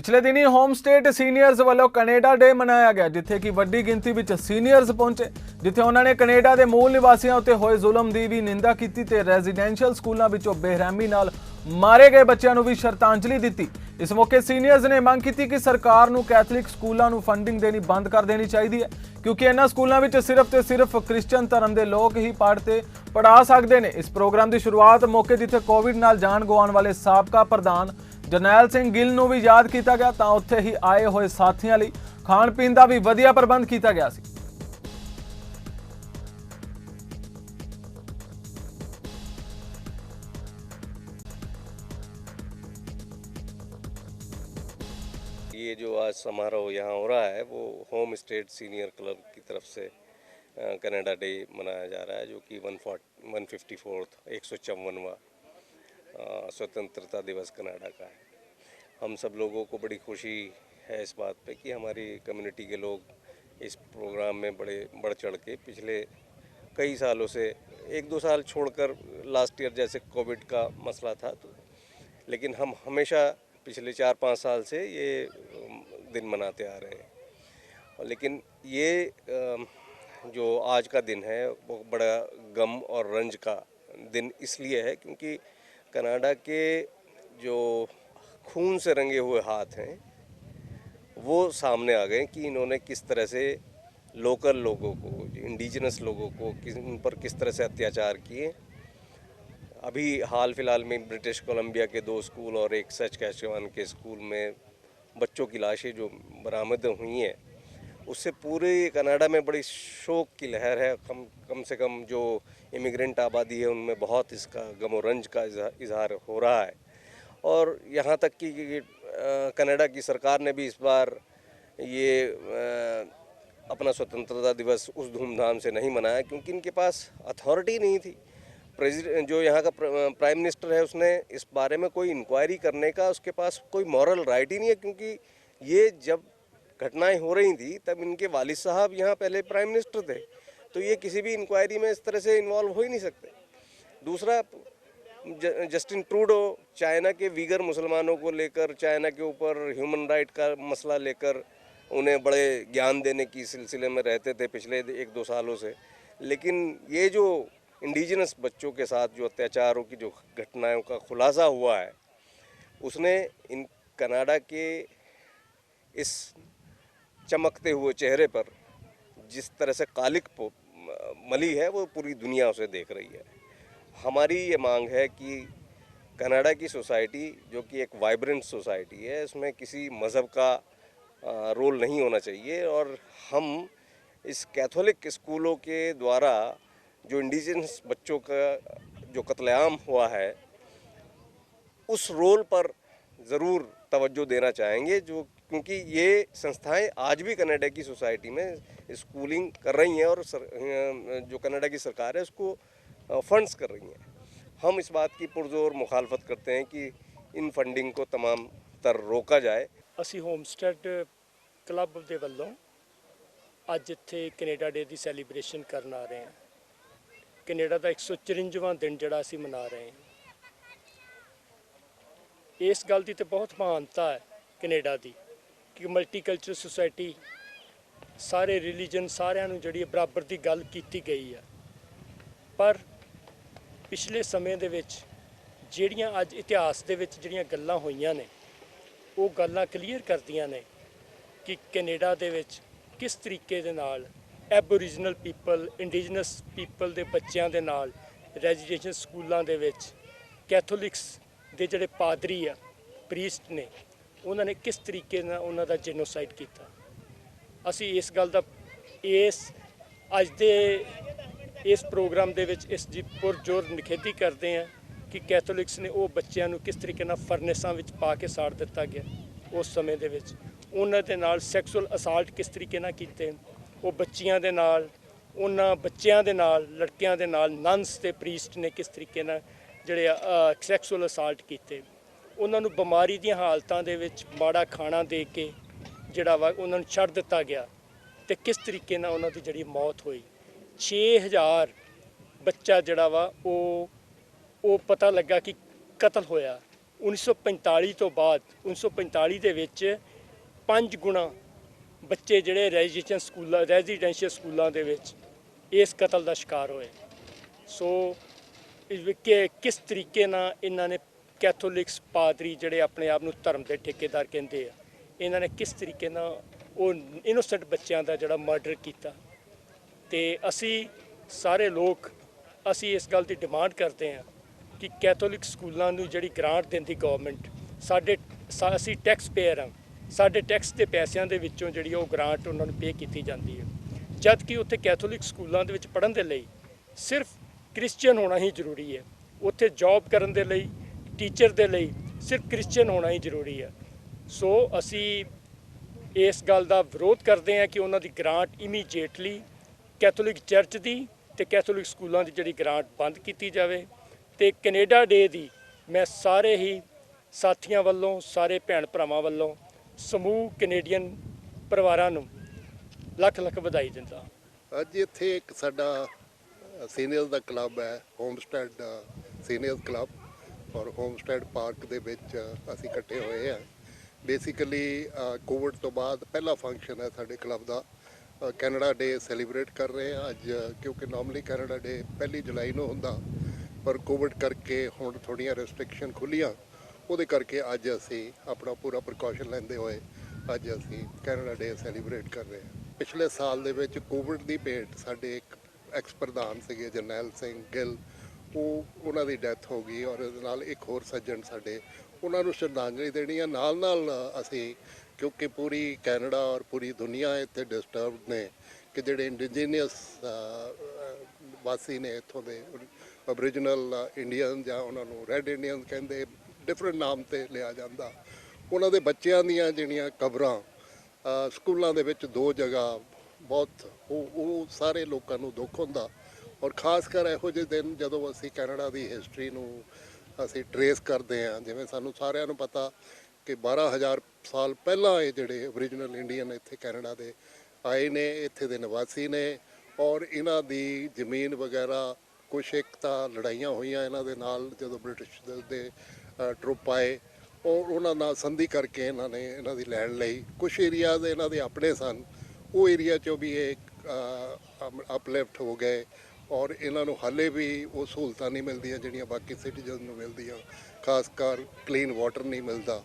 पिछले दिनी home state seniors वालों कनेडा डे मनाया गया, जिथे कि वड्डी गिनती विच सीनियर्स पहुंचे, जिथे उन्होंने कनेडा के मूल निवासियों उत्ते होए जुल्म की भी निंदा की ते रेजिडेंशियल स्कूलों विचों बेरहमी नाल मारे गए बच्चों को भी श्रद्धांजलि दी। इस मौके सीनियर्स ने मांग की कि सरकार नूं कैथलिक स्कूलों नूं फंडिंग देनी बंद कर देनी चाहिए है, क्योंकि इन्हां स्कूलों विच सिर्फ ते सिर्फ क्रिश्चियन धर्म के लोग ही पढ़ा सकते हैं। इस प्रोग्राम की शुरुआत मौके जिथे कोविड नाल जान गवाउण वाले साबका प्रधान जरनैल सिंह गिल नूं भी याद किया गया, तो उत्थे ही आए हुए साथियों लई खाण पीण का भी वधिया प्रबंध किया गया सी। ये जो आज समारोह यहाँ हो रहा है वो होम स्टेट सीनियर क्लब की तरफ से कनाडा डे मनाया जा रहा है, जो कि 154वां स्वतंत्रता दिवस कनाडा का है। हम सब लोगों को बड़ी खुशी है इस बात पे कि हमारी कम्युनिटी के लोग इस प्रोग्राम में बड़े बढ़ चढ़ के पिछले कई सालों से 1-2 साल छोड़कर लास्ट ईयर जैसे कोविड का मसला था, तो लेकिन हम हमेशा पिछले 4-5 साल से ये दिन मनाते आ रहे हैं। लेकिन ये जो आज का दिन है वो बड़ा गम और रंज का दिन इसलिए है क्योंकि कनाडा के जो खून से रंगे हुए हाथ हैं वो सामने आ गए कि इन्होंने किस तरह से लोकल लोगों को, इंडिजिनस लोगों को उन पर किस तरह से अत्याचार किए। अभी हाल फिलहाल में ब्रिटिश कोलंबिया के 2 स्कूल और एक सस्कैचुअन के स्कूल में बच्चों की लाशें जो बरामद हुई हैं, उससे पूरे कनाडा में बड़ी शोक की लहर है। कम से कम जो इमिग्रेंट आबादी है उनमें बहुत इसका गम और रंज का इजहार हो रहा है। और यहाँ तक कि कनाडा की सरकार ने भी इस बार ये अपना स्वतंत्रता दिवस उस धूमधाम से नहीं मनाया क्योंकि इनके पास अथॉरिटी नहीं थी। प्रेसिडेंट जो यहाँ का प्राइम मिनिस्टर है उसने इस बारे में कोई इंक्वायरी करने का उसके पास कोई मॉरल राइट ही नहीं है, क्योंकि ये जब घटनाएं हो रही थी तब इनके वालिद साहब यहाँ पहले प्राइम मिनिस्टर थे, तो ये किसी भी इंक्वायरी में इस तरह से इन्वॉल्व हो ही नहीं सकते। दूसरा, जस्टिन ट्रूडो चाइना के वीगर मुसलमानों को लेकर, चाइना के ऊपर ह्यूमन राइट का मसला लेकर उन्हें बड़े ज्ञान देने की सिलसिले में रहते थे पिछले 1-2 सालों से, लेकिन ये जो इंडिजिनस बच्चों के साथ जो अत्याचारों की जो घटनाओं का खुलासा हुआ है, उसने इन कनाडा के इस चमकते हुए चेहरे पर जिस तरह से कालिक मली है वो पूरी दुनिया उसे देख रही है। हमारी ये मांग है कि कनाडा की सोसाइटी, जो कि एक वाइब्रेंट सोसाइटी है, इसमें किसी मज़हब का रोल नहीं होना चाहिए, और हम इस कैथोलिक स्कूलों के द्वारा जो इंडिजिनस बच्चों का जो कत्लेआम हुआ है उस रोल पर ज़रूर तवज्जो देना चाहेंगे, जो क्योंकि ये संस्थाएं आज भी कनाडा की सोसाइटी में स्कूलिंग कर रही हैं और जो कनाडा की सरकार है उसको फंड्स कर रही हैं। हम इस बात की पुरजोर मुखालफत करते हैं कि इन फंडिंग को तमाम तर रोका जाए। ਅਸੀਂ ਹੋਮਸਟੈਡ ਕਲੱਬ ਦੇ ਵੱਲੋਂ ਅੱਜ ਇੱਥੇ ਕੈਨੇਡਾ ਡੇ ਦੀ ਸੈਲੀਬ੍ਰੇਸ਼ਨ ਕਰਨ ਆ ਰਹੇ ਹਾਂ। ਕੈਨੇਡਾ ਦਾ 154ਵਾਂ ਦਿਨ ਜਿਹੜਾ ਅਸੀਂ ਮਨਾ ਰਹੇ ਹਾਂ। ਇਸ ਗੱਲ ਦੀ ਤੇ ਬਹੁਤ ਮਹਾਨਤਾ ਹੈ ਕੈਨੇਡਾ ਦੀ ਕਿ ਮਲਟੀਕਲਚਰਲ ਸੁਸਾਇਟੀ, ਸਾਰੇ ਰਿਲੀਜਨ, ਸਾਰਿਆਂ ਨੂੰ ਜਿਹੜੀ ਬਰਾਬਰ ਦੀ ਗੱਲ ਕੀਤੀ ਗਈ ਹੈ। ਪਰ ਪਿਛਲੇ ਸਮੇਂ ਦੇ ਵਿੱਚ ਜਿਹੜੀਆਂ ਅੱਜ ਇਤਿਹਾਸ ਦੇ ਵਿੱਚ ਜਿਹੜੀਆਂ ਗੱਲਾਂ ਹੋਈਆਂ ਨੇ ਉਹ ਗੱਲਾਂ ਕਲੀਅਰ ਕਰਦੀਆਂ ਨੇ ਕਿ ਕੈਨੇਡਾ ਦੇ ਵਿੱਚ ਕਿਸ ਤਰੀਕੇ ਦੇ ਨਾਲ ਐਬੋਰੀਜਨਲ ਪੀਪਲ, ਇੰਡੀਜਨਸ ਪੀਪਲ ਦੇ ਬੱਚਿਆਂ ਦੇ ਨਾਲ ਰੈਜ਼ੀਡੈਂਸ਼ੀਅਲ ਸਕੂਲਾਂ ਦੇ ਵਿੱਚ ਕੈਥੋਲਿਕਸ ਦੇ ਜਿਹੜੇ ਪਾਦਰੀ ਆ, ਪ੍ਰੀਸਟ ਨੇ, ਉਹਨਾਂ ਨੇ ਕਿਸ ਤਰੀਕੇ ਨਾਲ ਉਹਨਾਂ ਦਾ ਜੈਨੋਸਾਈਡ ਕੀਤਾ। ਅਸੀਂ ਇਸ ਗੱਲ ਦਾ ਅੱਜ ਦੇ ਇਸ ਪ੍ਰੋਗਰਾਮ ਦੇ ਵਿੱਚ ਇਸ ਦੀ ਪੁਰਜੋਰ ਨਿਖੇਧੀ ਕਰਦੇ ਹਾਂ ਕਿ ਕੈਥੋਲਿਕਸ ਨੇ ਉਹ ਬੱਚਿਆਂ ਨੂੰ ਕਿਸ ਤਰੀਕੇ ਨਾਲ ਫਰਨੇਸਾਂ ਵਿੱਚ ਪਾ ਕੇ ਸਾੜ ਦਿੱਤਾ ਗਿਆ। ਉਸ ਸਮੇਂ ਦੇ ਵਿੱਚ ਉਹਨਾਂ ਦੇ ਨਾਲ ਸੈਕਸੁਅਲ ਅਸਾਲਟ ਕਿਸ ਤਰੀਕੇ ਨਾਲ ਕੀਤੇ, ਉਹ ਬੱਚੀਆਂ ਦੇ ਨਾਲ, ਉਹਨਾਂ ਬੱਚਿਆਂ ਦੇ ਨਾਲ, ਲੜਕਿਆਂ ਦੇ ਨਾਲ ਨਨਸ ਤੇ ਪ੍ਰੀਸਟ ਨੇ ਕਿਸ ਤਰੀਕੇ ਨਾਲ ਜਿਹੜੇ ਸੈਕਸੁਅਲ ਅਸਾਲਟ ਕੀਤੇ। ਉਹਨਾਂ ਨੂੰ ਬਿਮਾਰੀ ਦੀਆਂ ਹਾਲਤਾਂ ਦੇ ਵਿੱਚ ਮਾੜਾ ਖਾਣਾ ਦੇ ਕੇ ਜਿਹੜਾ ਵਾ ਉਹਨਾਂ ਨੂੰ ਛੱਡ ਦਿੱਤਾ ਗਿਆ ਅਤੇ ਕਿਸ ਤਰੀਕੇ ਨਾਲ ਉਹਨਾਂ ਦੀ ਜਿਹੜੀ ਮੌਤ ਹੋਈ। 6000 ਬੱਚਾ ਜਿਹੜਾ ਵਾ ਉਹ ਪਤਾ ਲੱਗਾ ਕਿ ਕਤਲ ਹੋਇਆ 1945 ਤੋਂ ਬਾਅਦ 1945 ਦੇ ਵਿੱਚ 5 ਗੁਣਾ ਬੱਚੇ ਜਿਹੜੇ ਰੈਜ਼ੀਡੈਂਸ਼ੀਅਲ ਸਕੂਲਾਂ ਦੇ ਵਿੱਚ ਇਸ ਕਤਲ ਦਾ ਸ਼ਿਕਾਰ ਹੋਏ। ਸੋ ਕਿਸ ਤਰੀਕੇ ਨਾਲ ਇਹਨਾਂ ਨੇ ਕੈਥੋਲਿਕਸ ਪਾਦਰੀ ਜਿਹੜੇ ਆਪਣੇ ਆਪ ਨੂੰ ਧਰਮ ਦੇ ਠੇਕੇਦਾਰ ਕਹਿੰਦੇ ਆ, ਇਹਨਾਂ ਨੇ ਕਿਸ ਤਰੀਕੇ ਨਾਲ ਉਹ ਇਨੋਸੈਂਟ ਬੱਚਿਆਂ ਦਾ ਜਿਹੜਾ ਮਰਡਰ ਕੀਤਾ। ਤੇ ਅਸੀਂ ਸਾਰੇ ਲੋਕ ਅਸੀਂ ਇਸ ਗੱਲ ਦੀ ਡਿਮਾਂਡ ਕਰਦੇ ਹਾਂ ਕਿ ਕੈਥੋਲਿਕ ਸਕੂਲਾਂ ਨੂੰ ਜਿਹੜੀ ਗ੍ਰਾਂਟ ਦਿੰਦੀ ਗਵਰਨਮੈਂਟ, ਅਸੀਂ ਟੈਕਸ ਪੇਅਰ ਹਾਂ, ਸਾਡੇ ਟੈਕਸ ਦੇ ਪੈਸਿਆਂ ਦੇ ਵਿੱਚੋਂ ਜਿਹੜੀ ਉਹ ਗ੍ਰਾਂਟ ਉਹਨਾਂ ਨੂੰ ਪੇ ਕੀਤੀ ਜਾਂਦੀ ਹੈ, ਜਦ ਕਿ ਉੱਥੇ ਕੈਥੋਲਿਕ ਸਕੂਲਾਂ ਦੇ ਵਿੱਚ ਪੜ੍ਹਨ ਦੇ ਲਈ ਸਿਰਫ ਕ੍ਰਿਸਚੀਅਨ ਹੋਣਾ ਹੀ ਜ਼ਰੂਰੀ ਹੈ। ਉੱਥੇ ਜੌਬ ਕਰਨ ਦੇ ਲਈ ਟੀਚਰ ਦੇ ਲਈ ਸਿਰਫ ਕ੍ਰਿਸਚੀਅਨ ਹੋਣਾ ਹੀ ਜ਼ਰੂਰੀ ਹੈ। ਸੋ ਅਸੀਂ ਇਸ ਗੱਲ ਦਾ ਵਿਰੋਧ ਕਰਦੇ ਹਾਂ ਕਿ ਉਹਨਾਂ ਦੀ ਗ੍ਰਾਂਟ ਇਮੀਡੀਏਟਲੀ ਕੈਥੋਲਿਕ ਚਰਚ ਦੀ ਤੇ ਕੈਥੋਲਿਕ ਸਕੂਲਾਂ ਦੀ ਜਿਹੜੀ ਗ੍ਰਾਂਟ ਬੰਦ ਕੀਤੀ ਜਾਵੇ। ਤੇ ਕੈਨੇਡਾ ਡੇ ਦੀ ਮੈਂ ਸਾਰੇ ਹੀ ਸਾਥੀਆਂ ਵੱਲੋਂ, ਸਾਰੇ ਭੈਣ ਭਰਾਵਾਂ ਵੱਲੋਂ ਸਮੂਹ ਕੈਨੇਡੀਅਨ ਪਰਿਵਾਰਾਂ ਨੂੰ ਲੱਖ ਲੱਖ ਵਧਾਈ ਦਿੰਦਾ। ਅੱਜ ਇੱਥੇ ਇੱਕ ਸਾਡਾ ਸੀਨੀਅਰ ਦਾ ਕਲੱਬ ਹੈ, ਹੋਮਸਟੈਡ ਸੀਨੀਅਰ ਕਲੱਬ, ਔਰ ਹੋਮਸਟੈਡ ਪਾਰਕ ਦੇ ਵਿੱਚ ਅਸੀਂ ਇਕੱਠੇ ਹੋਏ ਹਾਂ। ਬੇਸਿਕਲੀ ਕੋਵਿਡ ਤੋਂ ਬਾਅਦ ਪਹਿਲਾ ਫੰਕਸ਼ਨ ਹੈ ਸਾਡੇ ਕਲੱਬ ਦਾ। ਕੈਨੇਡਾ ਡੇ ਸੈਲੀਬ੍ਰੇਟ ਕਰ ਰਹੇ ਹਾਂ ਅੱਜ, ਕਿਉਂਕਿ ਨਾਰਮਲੀ ਕੈਨੇਡਾ ਡੇ 1 ਜੁਲਾਈ ਨੂੰ ਹੁੰਦਾ, ਪਰ ਕੋਵਿਡ ਕਰਕੇ ਹੁਣ ਥੋੜ੍ਹੀਆਂ ਰੈਸਟ੍ਰਿਕਸ਼ਨ ਖੁੱਲ੍ਹੀਆਂ, ਉਹਦੇ ਕਰਕੇ ਅੱਜ ਅਸੀਂ ਆਪਣਾ ਪੂਰਾ ਪ੍ਰੀਕਾਸ਼ਨ ਲੈਂਦੇ ਹੋਏ ਅੱਜ ਅਸੀਂ ਕੈਨੇਡਾ ਡੇ ਸੈਲੀਬ੍ਰੇਟ ਕਰ ਰਹੇ ਹਾਂ। ਪਿਛਲੇ ਸਾਲ ਦੇ ਵਿੱਚ ਕੋਵਿਡ ਦੀ ਭੇਟ ਸਾਡੇ ਇੱਕ ਐਕਸ ਪ੍ਰਧਾਨ ਸੀਗੇ ਜਰਨੈਲ ਸਿੰਘ ਗਿੱਲ, ਉਹਨਾਂ ਦੀ ਡੈਥ ਹੋ ਗਈ, ਔਰ ਇਹਦੇ ਨਾਲ ਇੱਕ ਹੋਰ ਸੱਜਣ ਸਾਡੇ, ਉਹਨਾਂ ਨੂੰ ਸ਼ਰਧਾਂਜਲੀ ਦੇਣੀ ਹੈ। ਨਾਲ ਨਾਲ ਅਸੀਂ, ਕਿਉਂਕਿ ਪੂਰੀ ਕੈਨੇਡਾ ਔਰ ਪੂਰੀ ਦੁਨੀਆ ਇੱਥੇ ਡਿਸਟਰਬਡ ਨੇ ਕਿ ਜਿਹੜੇ ਇੰਡੀਜੀਨੀਅਸ ਵਾਸੀ ਨੇ ਇੱਥੋਂ ਦੇ ਓਰੀਜਨਲ ਇੰਡੀਅਨ, ਜਾਂ ਉਹਨਾਂ ਨੂੰ ਰੈੱਡ ਇੰਡੀਅਨ ਕਹਿੰਦੇ, ਡਿਫਰੈਂਟ ਨਾਮ 'ਤੇ ਲਿਆ ਜਾਂਦਾ, ਉਹਨਾਂ ਦੇ ਬੱਚਿਆਂ ਦੀਆਂ ਜਿਹੜੀਆਂ ਕਬਰਾਂ ਸਕੂਲਾਂ ਦੇ ਵਿੱਚ 2 ਜਗ੍ਹਾ ਬਹੁਤ ਉਹ ਸਾਰੇ ਲੋਕਾਂ ਨੂੰ ਦੁੱਖ ਹੁੰਦਾ। ਔਰ ਖਾਸ ਕਰ ਇਹੋ ਜਿਹੇ ਦਿਨ ਜਦੋਂ ਅਸੀਂ ਕੈਨੇਡਾ ਦੀ ਹਿਸਟਰੀ ਨੂੰ ਅਸੀਂ ਟਰੇਸ ਕਰਦੇ ਹਾਂ, ਜਿਵੇਂ ਸਾਨੂੰ ਸਾਰਿਆਂ ਨੂੰ ਪਤਾ ਕਿ 12,000 ਸਾਲ ਪਹਿਲਾਂ ਇਹ ਜਿਹੜੇ ਓਰੀਜਨਲ ਇੰਡੀਅਨ ਇੱਥੇ ਕੈਨੇਡਾ ਦੇ ਆਏ ਨੇ, ਇੱਥੇ ਦੇ ਨਿਵਾਸੀ ਨੇ, ਔਰ ਇਹਨਾਂ ਦੀ ਜ਼ਮੀਨ ਵਗੈਰਾ ਕੁਛ ਇੱਕ ਤਾਂ ਲੜਾਈਆਂ ਹੋਈਆਂ ਇਹਨਾਂ ਦੇ ਨਾਲ ਜਦੋਂ ਬ੍ਰਿਟਿਸ਼ ਦੇ ਟਰੁੱਪ ਆਏ, ਔਰ ਉਹਨਾਂ ਨਾਲ ਸੰਧੀ ਕਰਕੇ ਇਹਨਾਂ ਨੇ ਇਹਨਾਂ ਦੀ ਲੈਂਡ ਲਈ। ਕੁਛ ਏਰੀਆ ਦੇ ਇਹਨਾਂ ਦੇ ਆਪਣੇ ਸਨ, ਉਹ ਏਰੀਆ 'ਚੋਂ ਵੀ ਇਹ ਅਪਲਿਫਟ ਹੋ ਗਏ, ਔਰ ਇਹਨਾਂ ਨੂੰ ਹਾਲੇ ਵੀ ਉਹ ਸਹੂਲਤਾਂ ਨਹੀਂ ਮਿਲਦੀਆਂ ਜਿਹੜੀਆਂ ਬਾਕੀ ਸਿਟੀਜ਼ਨ ਨੂੰ ਮਿਲਦੀਆਂ, ਖਾਸ ਕਰ ਕਲੀਨ ਵਾਟਰ ਨਹੀਂ ਮਿਲਦਾ।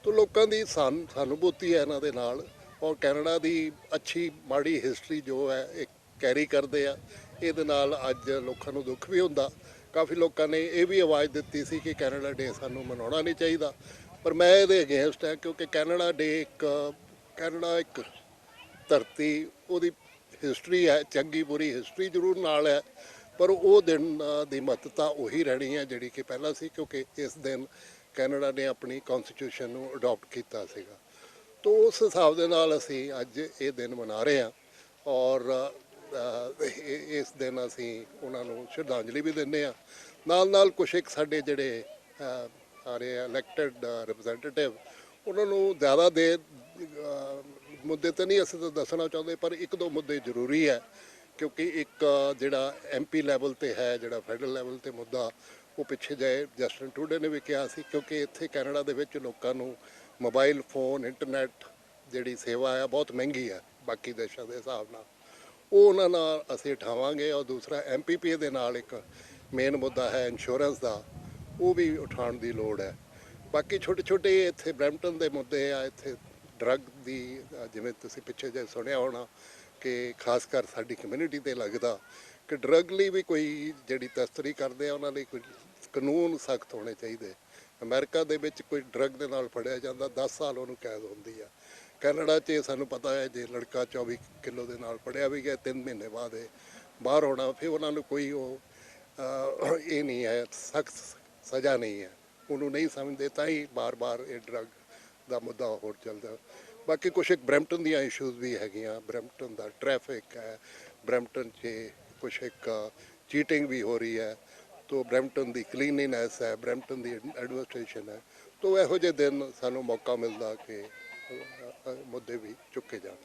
ਤਾਂ ਲੋਕਾਂ ਦੀ ਸਹਾਨੁਭੂਤੀ ਹੈ ਇਹਨਾਂ ਦੇ ਨਾਲ, ਔਰ ਕੈਨੇਡਾ ਦੀ ਅੱਛੀ ਮਾੜੀ ਹਿਸਟਰੀ ਜੋ ਹੈ ਇਹ ਕੈਰੀ ਕਰਦੇ ਆ। ਇਹਦੇ ਨਾਲ ਅੱਜ ਲੋਕਾਂ ਨੂੰ ਦੁੱਖ ਵੀ ਹੁੰਦਾ। ਕਾਫੀ ਲੋਕਾਂ ਨੇ ਇਹ ਵੀ ਆਵਾਜ਼ ਦਿੱਤੀ ਸੀ ਕਿ ਕੈਨੇਡਾ ਡੇ ਸਾਨੂੰ ਮਨਾਉਣਾ ਨਹੀਂ ਚਾਹੀਦਾ, ਪਰ ਮੈਂ ਇਹਦੇ ਅਗੇਂਸਟ ਹੈ, ਕਿਉਂਕਿ ਕੈਨੇਡਾ ਡੇ ਕੈਨੇਡਾ ਇੱਕ ਧਰਤੀ, ਉਹਦੀ ਹਿਸਟਰੀ ਹੈ, ਚੰਗੀ ਬੁਰੀ ਹਿਸਟਰੀ ਜ਼ਰੂਰ ਨਾਲ ਹੈ, ਪਰ ਉਹ ਦਿਨ ਦੀ ਮਹੱਤਤਾ ਉਹੀ ਰਹਿਣੀ ਹੈ ਜਿਹੜੀ ਕਿ ਪਹਿਲਾਂ ਸੀ, ਕਿਉਂਕਿ ਇਸ ਦਿਨ ਕੈਨੇਡਾ ਨੇ ਆਪਣੀ ਕੌਨਸਟੀਟਿਊਸ਼ਨ ਨੂੰ ਅਡਾਪਟ ਕੀਤਾ ਸੀਗਾ। ਤਾਂ ਉਸ ਹਿਸਾਬ ਦੇ ਨਾਲ ਅਸੀਂ ਅੱਜ ਇਹ ਦਿਨ ਮਨਾ ਰਹੇ ਹਾਂ, ਔਰ ਇਸ ਦਿਨ ਅਸੀਂ ਉਹਨਾਂ ਨੂੰ ਸ਼ਰਧਾਂਜਲੀ ਵੀ ਦਿੰਦੇ ਹਾਂ। ਨਾਲ ਨਾਲ ਕੁਛ ਇੱਕ ਸਾਡੇ ਜਿਹੜੇ ਸਾਰੇ ਇਲੈਕਟਡ ਰਿਪਰੈਜ਼ੈਂਟੇਟਿਵ, ਉਹਨਾਂ ਨੂੰ ਜ਼ਿਆਦਾ ਦੇਰ ਮੁੱਦੇ ਤਾਂ ਨਹੀਂ ਅਸੀਂ ਤਾਂ ਦੱਸਣਾ ਚਾਹੁੰਦੇ, ਪਰ 1-2 ਮੁੱਦੇ ਜ਼ਰੂਰੀ ਹੈ, ਕਿਉਂਕਿ ਇੱਕ ਜਿਹੜਾ MP ਲੈਵਲ 'ਤੇ ਹੈ, ਜਿਹੜਾ ਫੈਡਰਲ ਲੈਵਲ 'ਤੇ ਮੁੱਦਾ, ਉਹ ਪਿੱਛੇ ਜਾਏ ਜਸਟਿਨ ਟਰੂਡੋ ਨੇ ਵੀ ਕਿਹਾ ਸੀ, ਕਿਉਂਕਿ ਇੱਥੇ ਕੈਨੇਡਾ ਦੇ ਵਿੱਚ ਲੋਕਾਂ ਨੂੰ ਮੋਬਾਈਲ ਫੋਨ, ਇੰਟਰਨੈਟ ਜਿਹੜੀ ਸੇਵਾ ਹੈ ਬਹੁਤ ਮਹਿੰਗੀ ਹੈ ਬਾਕੀ ਦੇਸ਼ਾਂ ਦੇ ਹਿਸਾਬ ਨਾਲ, ਉਹ ਉਹਨਾਂ ਨਾਲ ਅਸੀਂ ਉਠਾਵਾਂਗੇ। ਔਰ ਦੂਸਰਾ MPPA ਦੇ ਨਾਲ ਇੱਕ ਮੇਨ ਮੁੱਦਾ ਹੈ ਇੰਸ਼ੋਰੈਂਸ ਦਾ, ਉਹ ਵੀ ਉਠਾਉਣ ਦੀ ਲੋੜ ਹੈ। ਬਾਕੀ ਛੋਟੇ ਛੋਟੇ ਇੱਥੇ ਬਰੈਂਪਟਨ ਦੇ ਮੁੱਦੇ ਆ, ਇੱਥੇ ਡਰੱਗ ਦੀ, ਜਿਵੇਂ ਤੁਸੀਂ ਪਿੱਛੇ ਜੇ ਸੁਣਿਆ ਹੋਣਾ ਕਿ ਖਾਸ ਕਰ ਸਾਡੀ ਕਮਿਊਨਿਟੀ 'ਤੇ ਲੱਗਦਾ ਕਿ ਡਰੱਗ ਲਈ ਵੀ ਕੋਈ ਜਿਹੜੀ ਤਸਕਰੀ ਕਰਦੇ ਆ ਉਹਨਾਂ ਲਈ ਕੋਈ ਕਾਨੂੰਨ ਸਖਤ ਹੋਣੇ ਚਾਹੀਦੇ। ਅਮਰੀਕਾ ਦੇ ਵਿੱਚ ਕੋਈ ਡਰੱਗ ਦੇ ਨਾਲ ਫੜਿਆ ਜਾਂਦਾ 10 ਸਾਲ ਉਹਨੂੰ ਕੈਦ ਹੁੰਦੀ ਆ। ਕੈਨੇਡਾ 'ਚ ਸਾਨੂੰ ਪਤਾ ਹੈ ਜੇ ਲੜਕਾ 24 ਕਿਲੋ ਦੇ ਨਾਲ ਫੜਿਆ ਵੀ ਗਿਆ 3 ਮਹੀਨੇ ਬਾਅਦ ਇਹ ਬਾਹਰ ਹੋਣਾ, ਫਿਰ ਉਹਨਾਂ ਨੂੰ ਕੋਈ ਉਹ ਇਹ ਨਹੀਂ ਹੈ, ਸਖਤ ਸਜ਼ਾ ਨਹੀਂ ਹੈ, ਉਹਨੂੰ ਨਹੀਂ ਸਮਝਦੇ, ਤਾਂ ਹੀ ਬਾਰ-ਬਾਰ ਇਹ ਡਰੱਗ ਦਾ ਮੁੱਦਾ ਹੋਰ ਚੱਲਦਾ। ਬਾਕੀ ਕੁਛ ਇੱਕ ਬਰੈਂਪਟਨ ਦੀਆਂ ਇਸ਼ੂਜ਼ ਵੀ ਹੈਗੀਆਂ, ਬਰੈਂਪਟਨ ਦਾ ਟ੍ਰੈਫਿਕ ਹੈ, ਬਰੈਂਪਟਨ 'ਚ ਕੁਛ ਇੱਕ ਚੀਟਿੰਗ ਵੀ ਹੋ ਰਹੀ ਹੈ, ਤੋ ਬਰੈਂਪਟਨ ਦੀ ਕਲੀਨਲੀਨੈਸ ਹੈ, ਬਰੈਂਪਟਨ ਦੀ ਐਡਮਿਨਿਸਟ੍ਰੇਸ਼ਨ ਹੈ। ਤੋ ਇਹੋ ਜਿਹੇ ਦਿਨ ਸਾਨੂੰ ਮੌਕਾ ਮਿਲਦਾ ਕਿ ਮੁੱਦੇ ਵੀ ਚੁੱਕੇ ਜਾਣ।